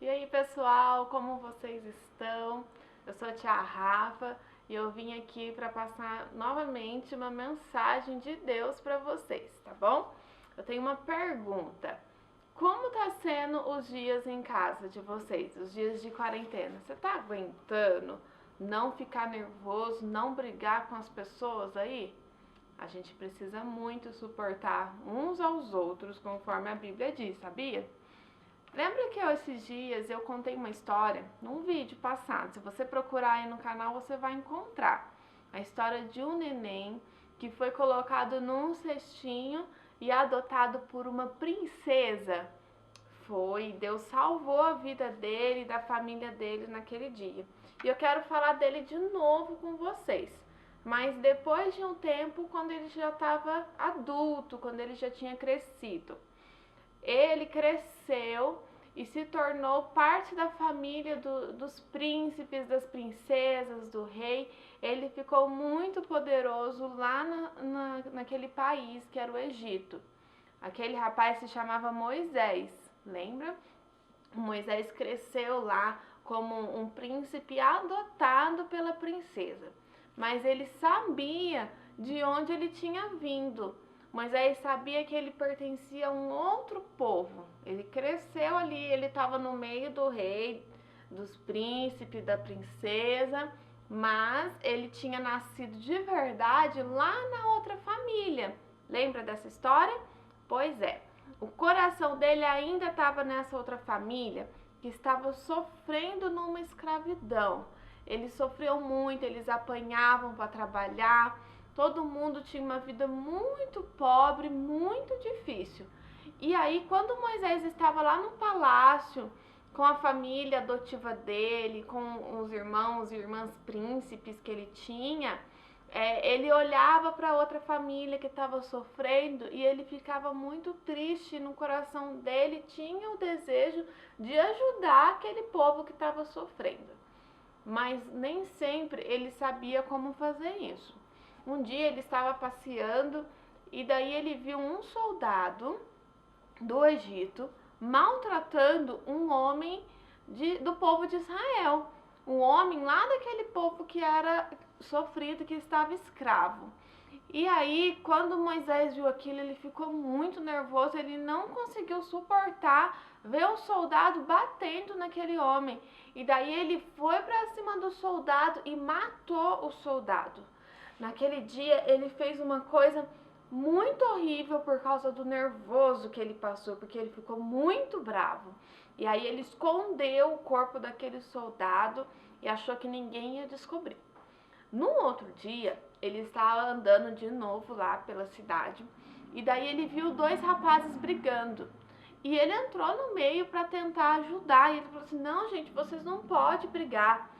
E aí, pessoal, como vocês estão? Eu sou a tia Rafa e eu vim aqui para passar novamente uma mensagem de Deus para vocês, tá bom? Eu tenho uma pergunta. Como tá sendo os dias em casa de vocês, os dias de quarentena? Você tá aguentando não ficar nervoso, não brigar com as pessoas aí? A gente precisa muito suportar uns aos outros, conforme a Bíblia diz, sabia? Lembra que esses dias eu contei uma história num vídeo passado? Se você procurar aí no canal, você vai encontrar a história de um neném que foi colocado num cestinho e adotado por uma princesa. Foi, Deus salvou a vida dele e da família dele naquele dia. E eu quero falar dele de novo com vocês. Mas depois de um tempo, quando ele já estava adulto, quando ele já tinha crescido. Ele cresceu e se tornou parte da família dos príncipes, das princesas, do rei. Ele ficou muito poderoso lá naquele país que era o Egito. Aquele rapaz se chamava Moisés, lembra? Moisés cresceu lá como um príncipe adotado pela princesa, mas ele sabia de onde ele tinha vindo. Moisés sabia que ele pertencia a um outro povo. Ele cresceu ali, ele estava no meio do rei, dos príncipes, da princesa, mas ele tinha nascido de verdade lá na outra família. Lembra dessa história? Pois é. O coração dele ainda estava nessa outra família que estava sofrendo numa escravidão. Eles sofriam muito, eles apanhavam para trabalhar, todo mundo tinha uma vida muito pobre, muito difícil. E aí, quando Moisés estava lá no palácio, com a família adotiva dele, com os irmãos e irmãs príncipes que ele tinha, ele olhava para outra família que estava sofrendo e ele ficava muito triste. No coração dele tinha o desejo de ajudar aquele povo que estava sofrendo, mas nem sempre ele sabia como fazer isso. Um dia ele estava passeando e daí ele viu um soldado do Egito maltratando um homem do povo de Israel, um homem lá daquele povo que era sofrido, que estava escravo. E aí, quando Moisés viu aquilo, ele ficou muito nervoso, ele não conseguiu suportar ver o soldado batendo naquele homem. E daí ele foi para cima do soldado e matou o soldado. Naquele dia, ele fez uma coisa muito horrível por causa do nervoso que ele passou, porque ele ficou muito bravo. E aí ele escondeu o corpo daquele soldado e achou que ninguém ia descobrir. No outro dia, ele estava andando de novo lá pela cidade e daí ele viu dois rapazes brigando. E ele entrou no meio para tentar ajudar. E ele falou assim: não, gente, vocês não podem brigar.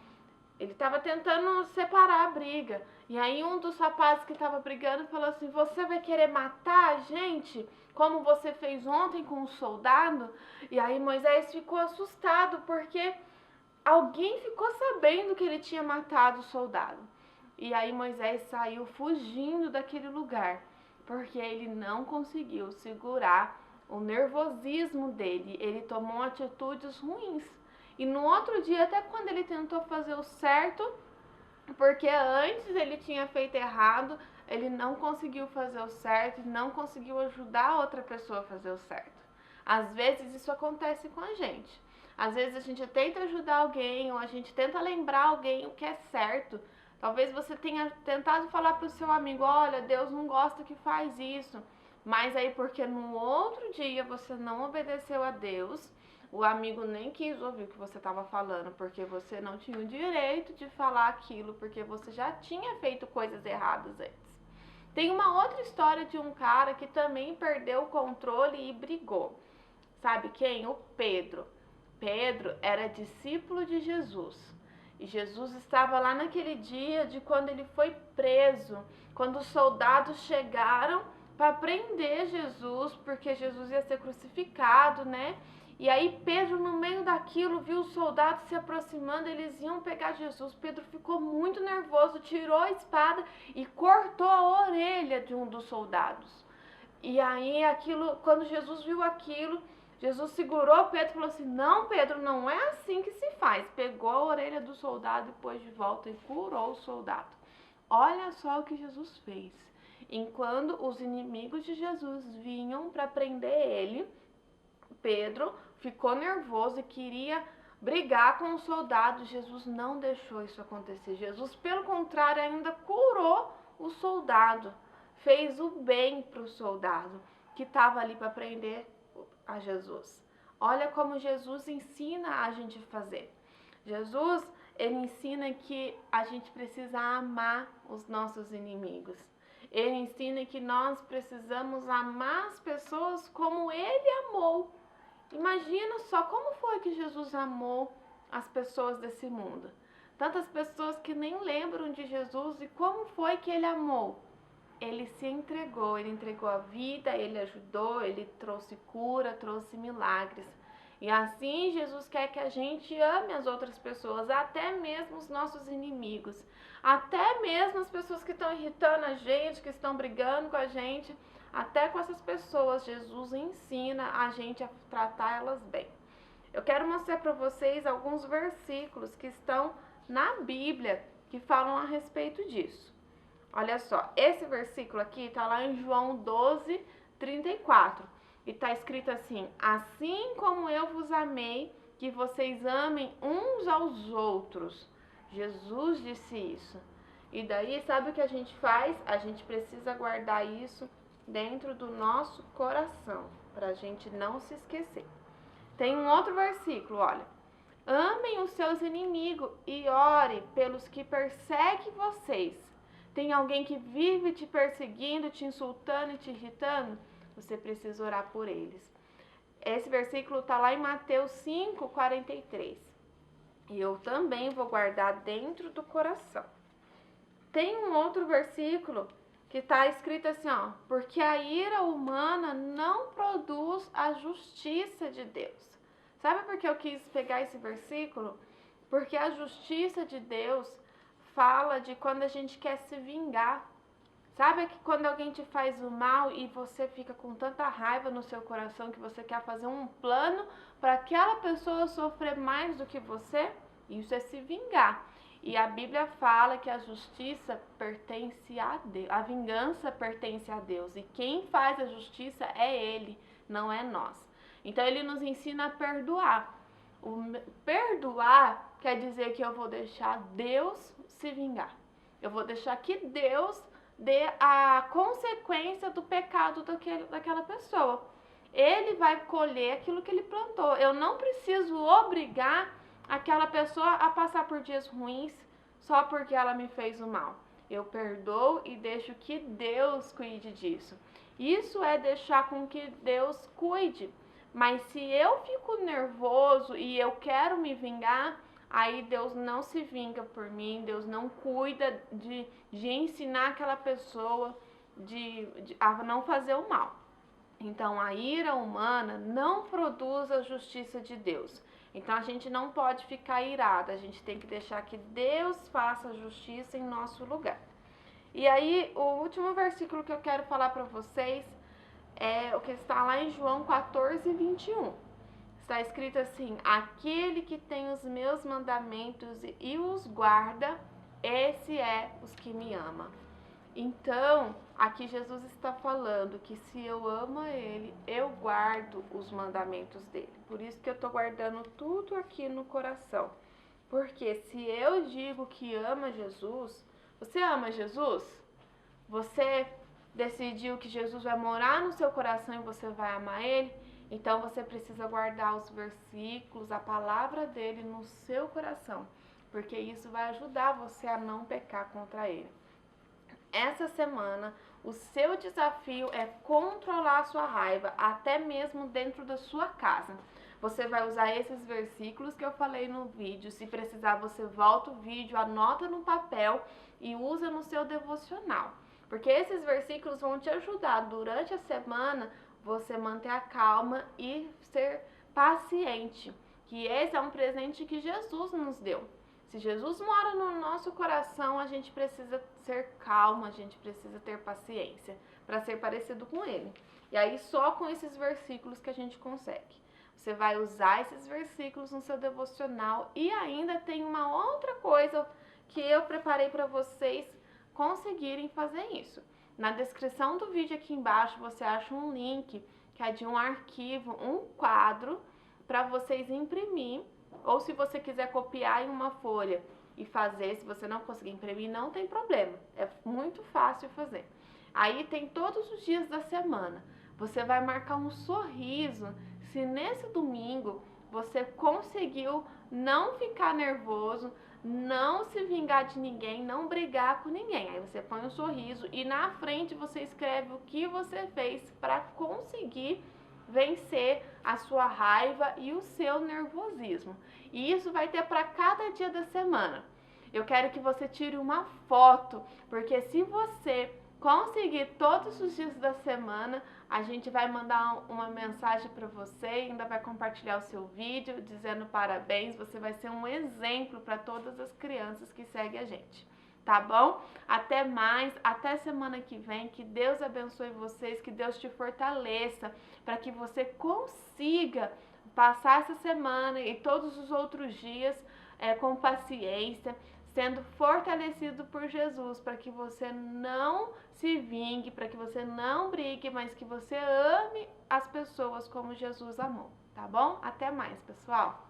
Ele estava tentando separar a briga. E aí um dos rapazes que estava brigando falou assim: você vai querer matar a gente? Como você fez ontem com o soldado? E aí Moisés ficou assustado porque alguém ficou sabendo que ele tinha matado o soldado. E aí Moisés saiu fugindo daquele lugar, porque ele não conseguiu segurar o nervosismo dele. Ele tomou atitudes ruins. E no outro dia, até quando ele tentou fazer o certo, porque antes ele tinha feito errado, ele não conseguiu fazer o certo, não conseguiu ajudar outra pessoa a fazer o certo. Às vezes isso acontece com a gente. Às vezes a gente tenta ajudar alguém ou a gente tenta lembrar alguém o que é certo. Talvez você tenha tentado falar para o seu amigo: olha, Deus não gosta que faz isso. Mas aí porque no outro dia você não obedeceu a Deus, o amigo nem quis ouvir o que você estava falando, porque você não tinha o direito de falar aquilo, porque você já tinha feito coisas erradas antes. Tem uma outra história de um cara que também perdeu o controle e brigou. Sabe quem? O Pedro. Pedro era discípulo de Jesus. E Jesus estava lá naquele dia de quando ele foi preso, quando os soldados chegaram para prender Jesus, porque Jesus ia ser crucificado, né? E aí Pedro, no meio daquilo, viu os soldados se aproximando, eles iam pegar Jesus. Pedro ficou muito nervoso, tirou a espada e cortou a orelha de um dos soldados. E aí aquilo, quando Jesus viu aquilo, Jesus segurou Pedro e falou assim: não, Pedro, não é assim que se faz. Pegou a orelha do soldado e pôs de volta e curou o soldado. Olha só o que Jesus fez. Enquanto os inimigos de Jesus vinham para prender ele, Pedro ficou nervoso e queria brigar com os soldados. Jesus não deixou isso acontecer. Jesus, pelo contrário, ainda curou o soldado. Fez o bem para o soldado que estava ali para prender a Jesus. Olha como Jesus ensina a gente a fazer. Jesus, ele ensina que a gente precisa amar os nossos inimigos. Ele ensina que nós precisamos amar as pessoas como ele amou. Imagina só como foi que Jesus amou as pessoas desse mundo. Tantas pessoas que nem lembram de Jesus e como foi que ele amou. Ele se entregou, ele entregou a vida, ele ajudou, ele trouxe cura, trouxe milagres. E assim Jesus quer que a gente ame as outras pessoas, até mesmo os nossos inimigos, até mesmo as pessoas que estão irritando a gente, que estão brigando com a gente, até com essas pessoas Jesus ensina a gente a tratar elas bem. Eu quero mostrar para vocês alguns versículos que estão na Bíblia que falam a respeito disso. Olha só, esse versículo aqui está lá em João 12, 34. E está escrito assim: assim como eu vos amei, que vocês amem uns aos outros. Jesus disse isso. E daí, sabe o que a gente faz? A gente precisa guardar isso dentro do nosso coração, para a gente não se esquecer. Tem um outro versículo, olha. Amem os seus inimigos e ore pelos que perseguem vocês. Tem alguém que vive te perseguindo, te insultando e te irritando? Você precisa orar por eles. Esse versículo está lá em Mateus 5, 43. E eu também vou guardar dentro do coração. Tem um outro versículo que está escrito assim, ó. Porque a ira humana não produz a justiça de Deus. Sabe por que eu quis pegar esse versículo? Porque a justiça de Deus fala de quando a gente quer se vingar. Sabe que quando alguém te faz o mal e você fica com tanta raiva no seu coração que você quer fazer um plano para aquela pessoa sofrer mais do que você? Isso é se vingar. E a Bíblia fala que a justiça pertence a Deus, a vingança pertence a Deus. E quem faz a justiça é Ele, não é nós. Então ele nos ensina a perdoar. Perdoar quer dizer que eu vou deixar Deus se vingar. Eu vou deixar que Deus dê a consequência do pecado daquela pessoa. Ele vai colher aquilo que ele plantou. Eu não preciso obrigar aquela pessoa a passar por dias ruins só porque ela me fez o mal. Eu perdoo e deixo que Deus cuide disso. Isso é deixar com que Deus cuide. Mas se eu fico nervoso e eu quero me vingar, aí Deus não se vinga por mim, Deus não cuida de ensinar aquela pessoa a não fazer o mal. Então a ira humana não produz a justiça de Deus. Então a gente não pode ficar irada, a gente tem que deixar que Deus faça a justiça em nosso lugar. E aí o último versículo que eu quero falar para vocês é o que está lá em João 14, 21. Está escrito assim: aquele que tem os meus mandamentos e os guarda, esse é os que me ama. Então, aqui Jesus está falando que se eu amo a Ele, eu guardo os mandamentos dele. Por isso que eu estou guardando tudo aqui no coração. Porque se eu digo que ama Jesus, você ama Jesus? Você decidiu que Jesus vai morar no seu coração e você vai amar Ele? Então você precisa guardar os versículos, a palavra dele no seu coração, porque isso vai ajudar você a não pecar contra Ele. Essa semana, o seu desafio é controlar a sua raiva, até mesmo dentro da sua casa. Você vai usar esses versículos que eu falei no vídeo. Se precisar, você volta o vídeo, anota no papel e usa no seu devocional. Porque esses versículos vão te ajudar durante a semana você manter a calma e ser paciente. Que esse é um presente que Jesus nos deu. Se Jesus mora no nosso coração, a gente precisa ser calmo, a gente precisa ter paciência para ser parecido com Ele. E aí só com esses versículos que a gente consegue. Você vai usar esses versículos no seu devocional e ainda tem uma outra coisa que eu preparei para vocês conseguirem fazer isso. Na descrição do vídeo aqui embaixo você acha um link que é de um arquivo, um quadro para vocês imprimir, ou se você quiser copiar em uma folha e fazer, se você não conseguir imprimir, não tem problema, é muito fácil fazer. Aí tem todos os dias da semana, você vai marcar um sorriso se nesse domingo você conseguiu não ficar nervoso, não se vingar de ninguém, não brigar com ninguém. Aí você põe um sorriso e na frente você escreve o que você fez para conseguir vencer a sua raiva e o seu nervosismo. E isso vai ter para cada dia da semana. Eu quero que você tire uma foto, porque se você conseguir todos os dias da semana, a gente vai mandar uma mensagem para você, ainda vai compartilhar o seu vídeo dizendo parabéns, você vai ser um exemplo para todas as crianças que seguem a gente, tá bom? Até mais, até semana que vem, que Deus abençoe vocês, que Deus te fortaleça, para que você consiga passar essa semana e todos os outros dias com paciência, sendo fortalecido por Jesus, para que você não se vingue, para que você não brigue, mas que você ame as pessoas como Jesus amou, tá bom? Até mais, pessoal!